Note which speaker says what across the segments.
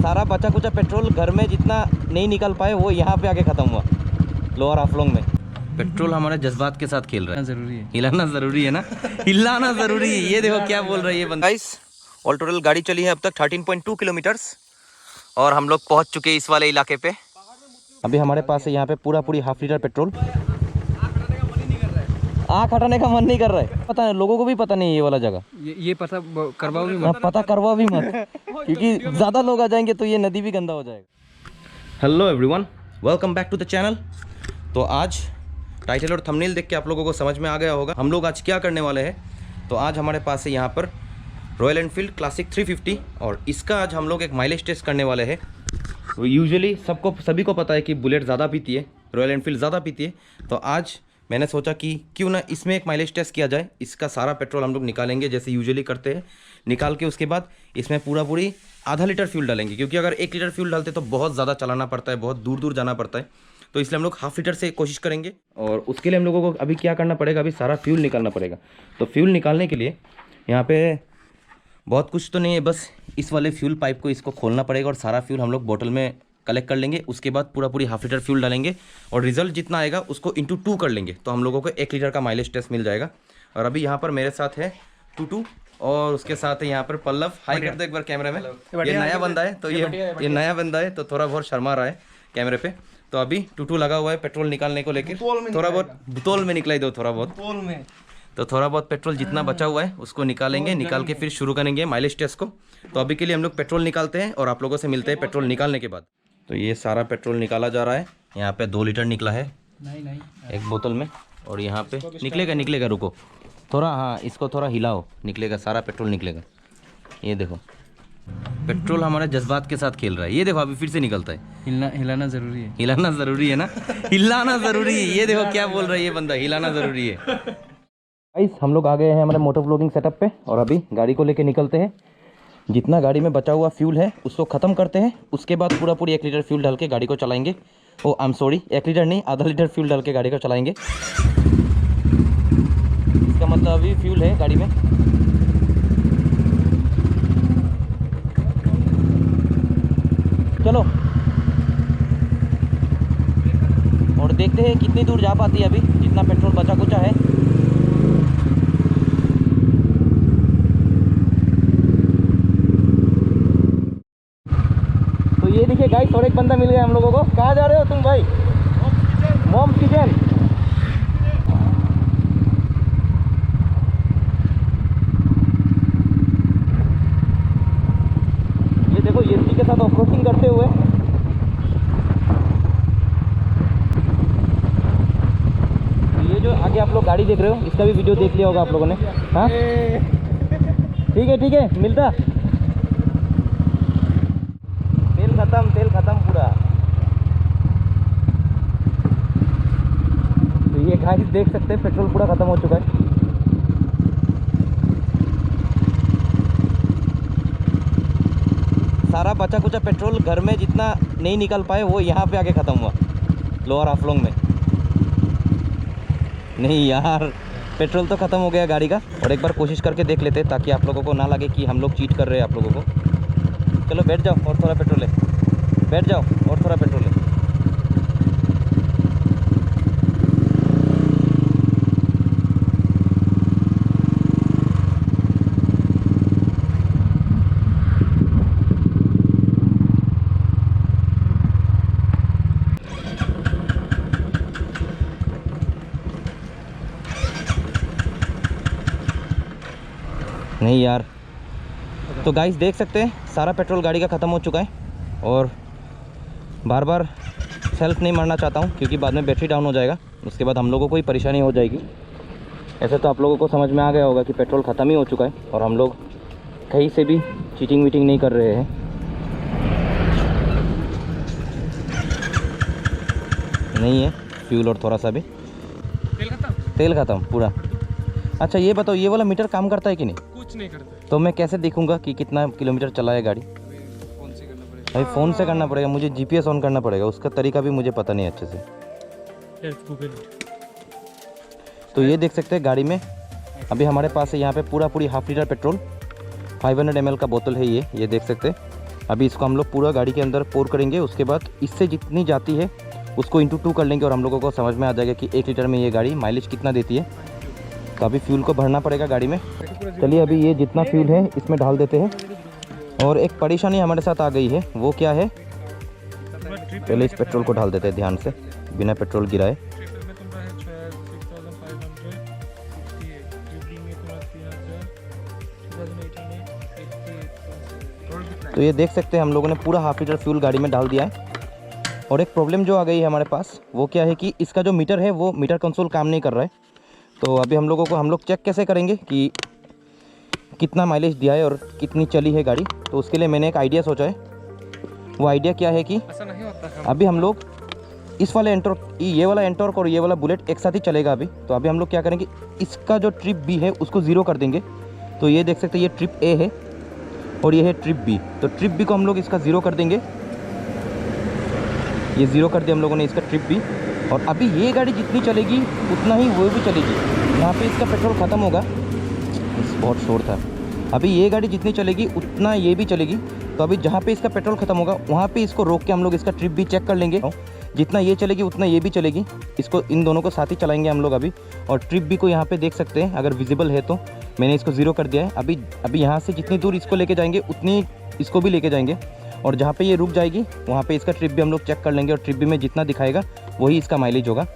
Speaker 1: सारा बचा कुचा पेट्रोल घर में जितना नहीं निकल पाए वो यहाँ पे आके ख़त्म हुआ लोअर हाफलोंग में। पेट्रोल हमारे जज्बात के साथ खेल रहा है, जरूरी है हिलाना ज़रूरी है ना, हिलाना ज़रूरी है। ये देखो क्या बोल रहा है ये बंदा। गाइस ऑल टोटल गाड़ी चली है अब तक 13.2 किलोमीटर्स और हम लोग पहुँच चुके हैं इस वाले इलाके पे। अभी हमारे पास है यहाँ पे पूरी हाफ लीटर पेट्रोल। आँख हटाने का मन नहीं कर रहा है, पता है लोगों को भी पता नहीं है ये वाला जगह। ये पता करवाओ भी मत, पता करवाओ भी मत क्योंकि ज़्यादा लोग आ जाएंगे तो ये नदी भी गंदा हो जाएगा। Hello everyone, welcome back to the channel. तो आज टाइटल और थंबनेल देख के आप लोगों को समझ में आ गया होगा हम लोग आज क्या करने वाले हैं। तो आज हमारे पास है यहाँ पर रॉयल एनफील्ड क्लासिक 350 और इसका आज हम लोग एक माइलेज टेस्ट करने वाले हैं। यूजुअली सभी को पता है कि बुलेट ज़्यादा पीती है, रॉयल एनफील्ड ज़्यादा पीती है। तो आज मैंने सोचा कि क्यों ना इसमें एक माइलेज टेस्ट किया जाए। इसका सारा पेट्रोल हम लोग निकालेंगे जैसे यूजुअली करते हैं, निकाल के उसके बाद इसमें पूरी आधा लीटर फ्यूल डालेंगे, क्योंकि अगर 1 लीटर फ्यूल डालते तो बहुत ज़्यादा चलाना पड़ता है, बहुत दूर जाना पड़ता है। तो इसलिए हम लोग हाफ लीटर से कोशिश करेंगे और उसके लिए हम लोगों को अभी क्या करना पड़ेगा, अभी सारा फ्यूल निकालना पड़ेगा। तो फ्यूल निकालने के लिए यहाँ पे बहुत कुछ तो नहीं है, बस इस वाले फ्यूल पाइप को इसको खोलना पड़ेगा और सारा फ्यूल हम लोग बोतल में कलेक्ट कर लेंगे। उसके बाद पूरी हाफ लीटर फ्यूल डालेंगे और रिजल्ट जितना आएगा उसको इंटू 2 कर लेंगे, तो हम लोगों को 1 लीटर का माइलेज टेस्ट मिल जाएगा। और अभी यहाँ पर मेरे साथ है टूटू और उसके साथ है यहाँ पर पल्लव। हाई कर दो एक बार कैमरा में। ये नया बंदा है तो ये नया बंदा है तो थोड़ा बहुत शर्मा रहा है कैमरे पे। तो अभी टूटू लगा हुआ है पेट्रोल निकालने को लेकर, थोड़ा बहुत बोतल में निकलाई दो, थोड़ा बहुत तो थोड़ा बहुत पेट्रोल जितना बचा हुआ है उसको निकालेंगे, निकाल के फिर शुरू करेंगे माइलेज टेस्ट को। तो अभी के लिए हम लोग पेट्रोल निकालते हैं और आप लोगों से मिलते हैं पेट्रोल निकालने के बाद। तो ये सारा पेट्रोल निकाला जा रहा है, यहाँ पे 2 लीटर निकला है एक बोतल में और यहाँ पे निकलेगा रुको थोड़ा, हाँ इसको थोड़ा हिलाओ, निकलेगा सारा पेट्रोल निकलेगा। ये देखो पेट्रोल हमारे जज्बात के साथ खेल रहा है। ये देखो अभी फिर से निकलता है। हिलाना ज़रूरी है, हिलाना ज़रूरी है ना, हिलाना ज़रूरी है। ये देखो क्या बोल रहा है ये बंदा, हिलाना ज़रूरी है। गाइस हम लोग आ गए हैं हमारे मोटर व्लॉगिंग सेटअप पे और अभी गाड़ी को लेके निकलते हैं। जितना गाड़ी में बचा हुआ फ्यूल है उसको ख़त्म करते हैं, उसके बाद पूरी 1 लीटर फ्यूल डाल के गाड़ी को चलाएंगे। ओ आई एम सॉरी, 1 लीटर नहीं, आधा लीटर फ्यूल डाल के गाड़ी को चलाएंगे। इसका मतलब अभी फ्यूल है गाड़ी में। चलो और देखते हैं कितनी दूर जा पाती है अभी, जितना पेट्रोल बचा कुचा है। तो ये देखिए गाइस और एक बंदा मिल गया हम लोगों को। कहाँ जा रहे हो तुम भाई? Mom's kitchen. ये देखो ये के साथ ऑफरोडिंग करते हुए। तो ये जो आगे आप लोग गाड़ी देख रहे हो इसका भी वीडियो देख लिया होगा आप लोगों ने। हाँ ठीक है मिलता। तेल खत्म पूरा। तो ये गाइस देख सकते हैं पेट्रोल पूरा खत्म हो चुका है। सारा बचा कुचा पेट्रोल घर में जितना नहीं निकल पाए वो यहाँ पे आके ख़त्म हुआ लोअर हाफलोंग में। नहीं यार पेट्रोल तो ख़त्म हो गया गाड़ी का। और एक बार कोशिश करके देख लेते हैं ताकि आप लोगों को ना लगे कि हम लोग चीट कर रहे हैं आप लोगों को। चलो बैठ जाओ और थोड़ा पेट्रोल ले, बैठ जाओ और थोड़ा पेट्रोल ले। नहीं यार, तो गाइस देख सकते हैं सारा पेट्रोल गाड़ी का ख़त्म हो चुका है और बार सेल्फ नहीं मारना चाहता हूँ क्योंकि बाद में बैटरी डाउन हो जाएगा, उसके बाद हम लोगों को ही परेशानी हो जाएगी। ऐसे तो आप लोगों को समझ में आ गया होगा कि पेट्रोल ख़त्म ही हो चुका है और हम लोग कहीं से भी चीटिंग वीटिंग नहीं कर रहे हैं। नहीं है फ्यूल और थोड़ा सा भी तेल ख़त्म पूरा। अच्छा ये बताओ ये वाला मीटर काम करता है कि नहीं? कुछ नहीं करता। तो मैं कैसे देखूंगा कि कितना किलोमीटर चला है गाड़ी? फ़ोन से करना पड़ेगा। भाई फ़ोन से करना पड़ेगा, मुझे जीपीएस ऑन करना पड़ेगा, उसका तरीका भी मुझे पता नहीं अच्छे से। तो ये देख सकते हैं गाड़ी में अभी हमारे पास है यहाँ पे पूरी हाफ लीटर पेट्रोल, 500 ml का बोतल है ये देख सकते हैं। अभी इसको हम लोग पूरा गाड़ी के अंदर पोर करेंगे। उसके बाद इससे जितनी जाती है उसको इंटू 2 कर लेंगे और हम लोगों को समझ में आ जाएगा कि 1 लीटर में ये गाड़ी माइलेज कितना देती है। तो अभी फ्यूल को भरना पड़ेगा गाड़ी में। चलिए अभी ये जितना फ्यूल है इसमें डाल देते हैं। और एक परेशानी हमारे साथ आ गई है, वो क्या है, पहले इस पेट्रोल को डाल देते हैं ध्यान से बिना पेट्रोल गिराए। तो ये देख सकते हैं हम लोगों ने पूरा हाफ लीटर फ्यूल गाड़ी में डाल दिया है। और एक प्रॉब्लम जो आ गई है हमारे पास, वो क्या है कि इसका जो मीटर है वो मीटर कंसोल काम नहीं कर रहा है। तो अभी हम लोग चेक कैसे करेंगे कि कितना माइलेज दिया है और कितनी चली है गाड़ी। तो उसके लिए मैंने एक आइडिया सोचा है। वो आइडिया क्या है कि अभी हम लोग इस वाले एंटॉर्क, ये वाला एंटॉर्क और ये वाला बुलेट एक साथ ही चलेगा अभी। तो अभी हम लोग क्या करेंगे, इसका जो ट्रिप बी है उसको ज़ीरो कर देंगे। तो ये देख सकते हैं ये ट्रिप ए है और ये है ट्रिप बी। तो ट्रिप बी को हम लोग इसका ज़ीरो कर देंगे। ये ज़ीरो कर दिया हम लोगों ने इसका ट्रिप बी। और अभी ये गाड़ी जितनी चलेगी उतना ही वो भी चलेगी। यहाँ पे इसका पेट्रोल ख़त्म होगा, बहुत शोर था। अभी ये गाड़ी जितनी चलेगी उतना ये भी चलेगी। तो अभी जहाँ पे इसका पेट्रोल ख़त्म होगा वहाँ पे इसको रोक के हम लोग इसका ट्रिप भी चेक कर लेंगे। जितना ये चलेगी उतना ये भी चलेगी। इसको इन दोनों को साथ ही चलाएंगे हम लोग अभी। और ट्रिप भी को यहाँ पे देख सकते हैं, अगर विजिबल है तो मैंने इसको ज़ीरो कर दिया है। अभी यहाँ से जितनी दूर इसको लेके जाएंगे उतनी इसको भी लेके जाएंगे। और जहाँ पे ये रुक जाएगी वहाँ पे इसका ट्रिप भी हम लोग चेक कर लेंगे और ट्रिप भी में जितना दिखाएगा वही इसका माइलेज होगा।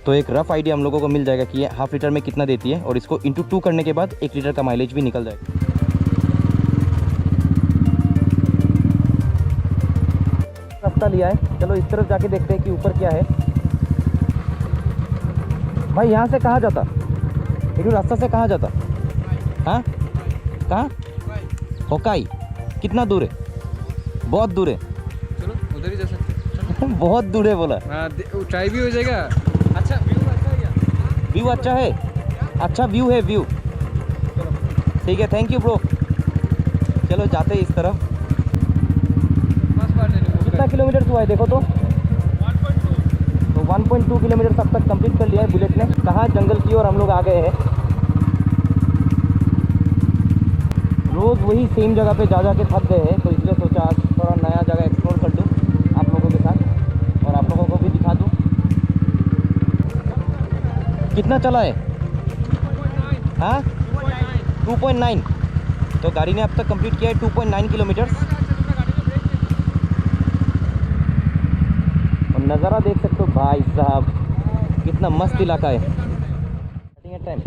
Speaker 1: तो एक रफ़ आइडिया हम लोगों को मिल जाएगा कि ये हाफ लीटर में कितना देती है। और इसको इंटू 2 करने के बाद 1 लीटर का माइलेज भी निकल जाएगा। रास्ता लिया है, चलो इस तरफ जाके देखते हैं कि ऊपर क्या है। भाई यहाँ से कहाँ जाता, एक रास्ता से कहाँ जाता? हाँ कहाँ? होकाई कितना दूर है? बहुत दूर है।
Speaker 2: चलो उधर ही जा सकते हैं।
Speaker 1: बहुत दूर है बोला।
Speaker 2: हाँ ट्राई भी हो जाएगा। अच्छा व्यू अच्छा है क्या?
Speaker 1: व्यू अच्छा है, अच्छा व्यू है, व्यू ठीक है। Thank you bro. चलो जाते हैं इस तरफ। कितना किलोमीटर हुआ है देखो तो 1.2 किलोमीटर अब तक कंप्लीट कर लिया है बुलेट ने। कहाँ जंगल की ओर हम लोग आ गए हैं। रोज़ वही सेम जगह पे जा के थक गए हैं, तो इसलिए सोचा आज थोड़ा नया जगह एक्सप्लोर कर दूँ आप लोगों के साथ और आप लोगों को भी दिखा दूँ। कितना चला है? हाँ 2.9। तो गाड़ी ने अब तक कंप्लीट किया है 2.9 किलोमीटर। और नज़ारा देख सकते हो भाई साहब, कितना मस्त इलाका है। टाइम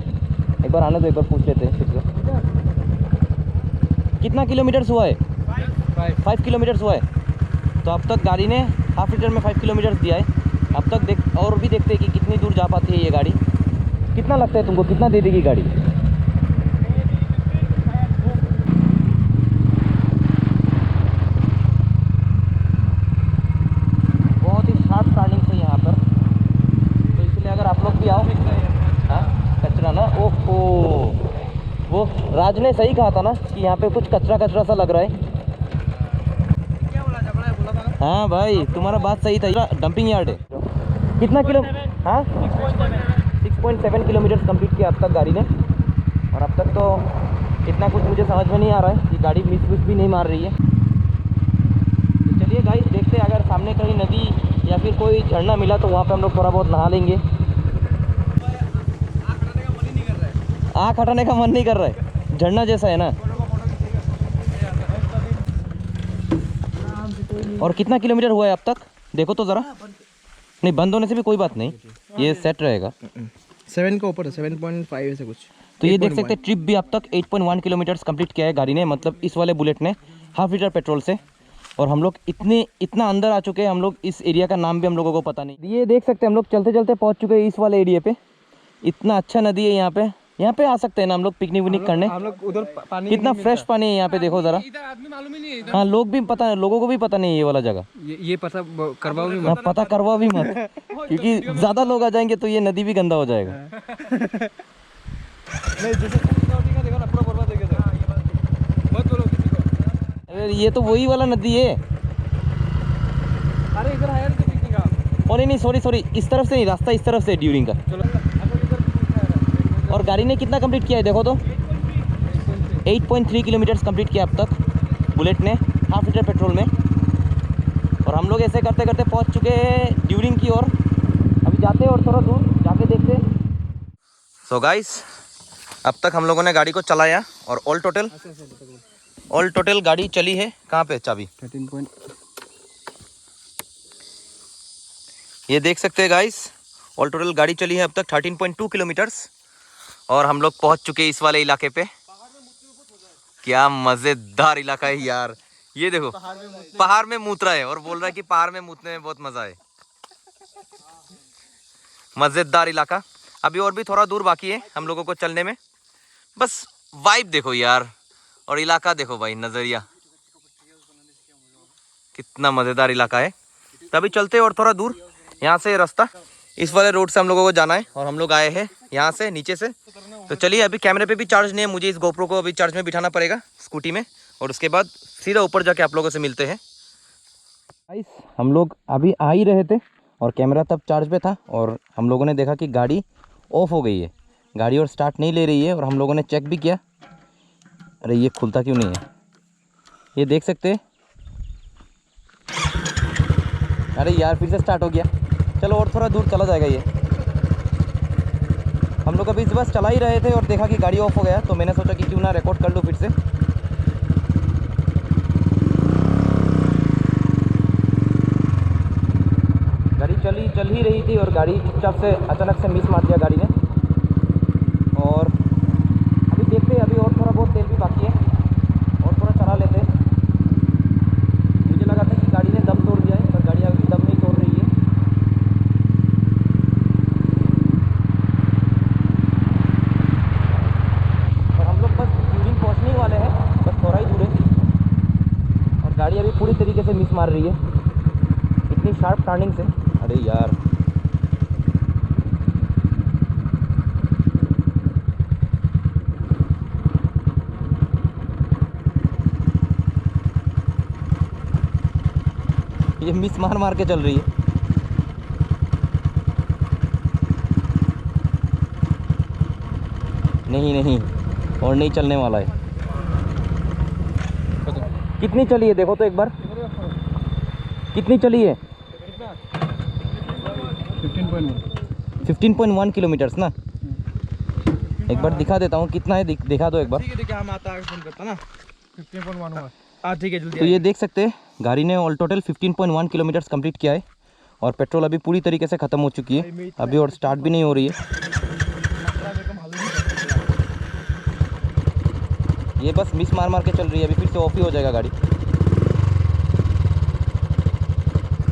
Speaker 1: एक बार आने दो, एक बार पूछ लेते हैं फिर से। कितना किलोमीटर्स हुआ है? 5 किलोमीटर्स हुआ है। तो अब तक गाड़ी ने हाफ लीटर में 5 किलोमीटर्स दिया है। अब तक देख और भी देखते हैं कि कितनी दूर जा पाती है ये गाड़ी। कितना लगता है तुमको, कितना दे देगी गाड़ी? बहुत ही शार्प टर्निंग है यहाँ पर, तो इसलिए अगर आप लोग भी आओ। हाँ कचरा ना, ओहो वो राज ने सही कहा था ना कि यहाँ पे कुछ कचरा कचरा सा लग रहा है।
Speaker 2: क्या बोला था?
Speaker 1: हाँ भाई तुम्हारा बात सही था, डंपिंग यार्ड है। कितना किलो? हाँ 6.7 किलोमीटर कंप्लीट किया अब तक गाड़ी ने। और अब तक तो इतना कुछ मुझे समझ में नहीं आ रहा है कि गाड़ी मिस भी नहीं मार रही है। तो चलिए गाइस देखते हैं, अगर सामने कहीं नदी या फिर कोई झरना मिला तो वहाँ पे हम लोग थोड़ा बहुत नहा लेंगे। आँख हटाने का मन नहीं कर रहा है, झरना जैसा है ना। और कितना किलोमीटर हुआ है अब तक देखो तो ज़रा। नहीं बंद होने से भी कोई बात नहीं, ये सेट रहेगा।
Speaker 2: 7 का ऊपर है, 7.5 ऐसे कुछ।
Speaker 1: तो ये देख सकते हैं ट्रिप भी अब तक 8.1 किलोमीटर्स कंप्लीट किया है गाड़ी ने, मतलब इस वाले बुलेट ने हाफ लीटर पेट्रोल से। और हम लोग इतना अंदर आ चुके हैं, हम लोग इस एरिया का नाम भी हम लोगों को पता नहीं। ये देख सकते हैं हम लोग चलते चलते पहुंच चुके हैं इस वाले एरिया पे। इतना अच्छा नदी है यहाँ पे आ सकते हैं ना हम लोग पिकनिक विकनिक करने।
Speaker 2: हम लोग उधर पानी
Speaker 1: कितना फ्रेश पानी है यहाँ पे देखो ज़रा।
Speaker 2: आदमी मालूम ही नहीं है।
Speaker 1: हाँ लोगों को भी पता नहीं है ये वाला जगह।
Speaker 2: ये पता करवाओ भी
Speaker 1: मत, पता करवा भी मत क्योंकि ज़्यादा लोग आ जाएंगे तो ये नदी भी गंदा हो जाएगा।
Speaker 2: नहीं जैसे देखा ना पूरा बर्बाद हो गया था। मत बोलो किसी को।
Speaker 1: अरे ये तो वही वाला नदी है।
Speaker 2: अरे इधर आया तो पिकनिक का।
Speaker 1: और नहीं सॉरी इस तरफ से नहीं, रास्ता इस तरफ से ड्यूरिंग का। और गाड़ी ने कितना कंप्लीट किया है देखो तो 8.3 किलोमीटर्स कंप्लीट किया अब तक बुलेट ने। हाफ लीटर पेट्रोल में। और हम लोग ऐसे करते करते पहुंच चुके हैं ड्यूरिंग की ओर। अभी जाते हैं और थोड़ा दूर जाके देखते हैं। सो गाइस, अब तक हम लोगों ने गाड़ी को चलाया और ऑल टोटल गाड़ी चली है कहाँ पे चाबी
Speaker 2: 13
Speaker 1: ये देख सकते हैं गाइस, ऑल टोटल गाड़ी चली है अब तक 13.2 किलोमीटर्स। और हम लोग पहुंच चुके हैं इस वाले इलाके पे। क्या मज़ेदार इलाका है यार। ये देखो पहाड़ में मूत रहा है और बोल रहा है कि पहाड़ में मूतने में बहुत मज़ा है। मज़ेदार इलाका। अभी और भी थोड़ा दूर बाकी है हम लोगों को चलने में। बस वाइब देखो यार और इलाका देखो भाई, नज़रिया कितना मज़ेदार इलाका है। तभी चलते और थोड़ा दूर यहाँ से रास्ता इस वाले रोड से हम लोगों को जाना है। और हम लोग आए हैं यहाँ से नीचे से। तो चलिए, अभी कैमरे पे भी चार्ज नहीं है, मुझे इस गोप्रो को अभी चार्ज में बिठाना पड़ेगा स्कूटी में। और उसके बाद सीधा ऊपर जाके आप लोगों से मिलते हैं। हम लोग अभी आ ही रहे थे और कैमरा तब चार्ज पे था और हम लोगों ने देखा कि गाड़ी ऑफ हो गई है। गाड़ी और स्टार्ट नहीं ले रही है। और हम लोगों ने चेक भी किया, अरे ये खुलता क्यों नहीं है। ये देख सकते हैं, अरे यार फिर से स्टार्ट हो गया। चलो और थोड़ा दूर चला जाएगा ये। हम लोग अभी इस बस चला ही रहे थे और देखा कि गाड़ी ऑफ हो गया, तो मैंने सोचा कि क्यों ना रिकॉर्ड कर लूँ फिर से। गाड़ी चल ही रही थी और गाड़ी चुपचाप से अचानक से मिस मार दिया गाड़ी ने। और अभी देखते हैं, अभी और थोड़ा बहुत तेल भी बाकी है और थोड़ा चला लेते हैं। मुझे लगा था कि गाड़ी ने दम तोड़ दिया है, पर गाड़ी अभी दम नहीं तोड़ रही है। और हम लोग बस ड्यूरिंग पहुंचने वाले हैं, बस थोड़ा ही दूर है। और गाड़ी अभी पूरी तरीके से मिस मार रही है, इतनी शार्प टर्निंग से। अरे यार ये मिस मार के चल रही है। नहीं और नहीं चलने वाला है। कितनी चली है देखो तो एक बार, कितनी चली है 15.1 किलोमीटर्स ना। एक बार दिखा देता हूँ कितना है, दिखा दो एक बार।
Speaker 2: हम आता है फोन करता ना 15.1 हुआ। ठीक है जल्दी।
Speaker 1: तो ये देख सकते हैं गाड़ी ने ऑल टोटल 15.1 किलोमीटर्स कंप्लीट किया है। और पेट्रोल अभी पूरी तरीके से ख़त्म हो चुकी है, अभी और स्टार्ट भी नहीं हो रही है। ये बस मिस मार के चल रही है, अभी फिर से ऑफ ही हो जाएगा गाड़ी।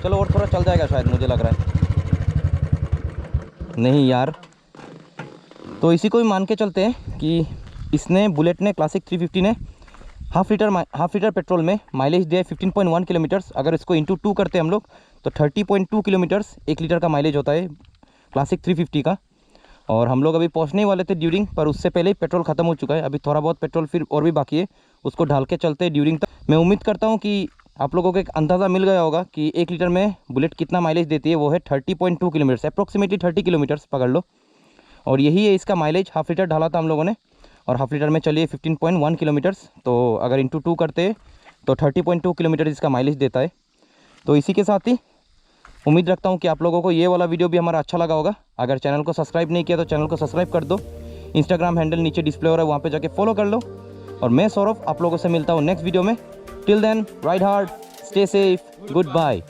Speaker 1: चलो और थोड़ा चल जाएगा शायद, मुझे लग रहा है। नहीं यार, तो इसी को ही मान के चलते हैं कि इसने बुलेट ने क्लासिक 350 ने हाफ लीटर पेट्रोल में माइलेज दिया है 15.1 किलोमीटर्स। अगर इसको इंटू 2 करते हैं हम लोग तो 30.2 किलोमीटर्स 1 लीटर का माइलेज होता है क्लासिक 350 का। और हम लोग अभी पहुंचने वाले थे ड्यूरिंग, पर उससे पहले ही पेट्रोल ख़त्म हो चुका है। अभी थोड़ा बहुत पेट्रोल फिर और भी बाकी है, उसको ढाल के चलते हैं ड्यूरिंग तक। मैं उम्मीद करता हूँ कि आप लोगों को एक अंदाज़ा मिल गया होगा कि 1 लीटर में बुलेट कितना माइलेज देती है। वो है 30.2 किलोमीटर्स, अप्रॉक्सीमेटली 30 किलोमीटर्स पकड़ लो। और यही है इसका माइलेज। हाफ लीटर ढाला था हम लोगों ने और हाफ लीटर में चलिए 15.1 किलोमीटर्स। तो अगर इंटू 2 करते तो 30.2 किलोमीटर इसका माइलेज देता है। तो इसी के साथ ही उम्मीद रखता हूँ कि आप लोगों को ये वाला वीडियो भी हमारा अच्छा लगा होगा। अगर चैनल को सब्सक्राइब नहीं किया तो चैनल को सब्सक्राइब कर दो। इंस्टाग्राम हैंडल नीचे डिस्प्ले हो रहा है, वहाँ पे जाके फॉलो कर लो। और मैं सौरभ आप लोगों से मिलता हूँ नेक्स्ट वीडियो में। Till then ride hard, stay safe, good bye.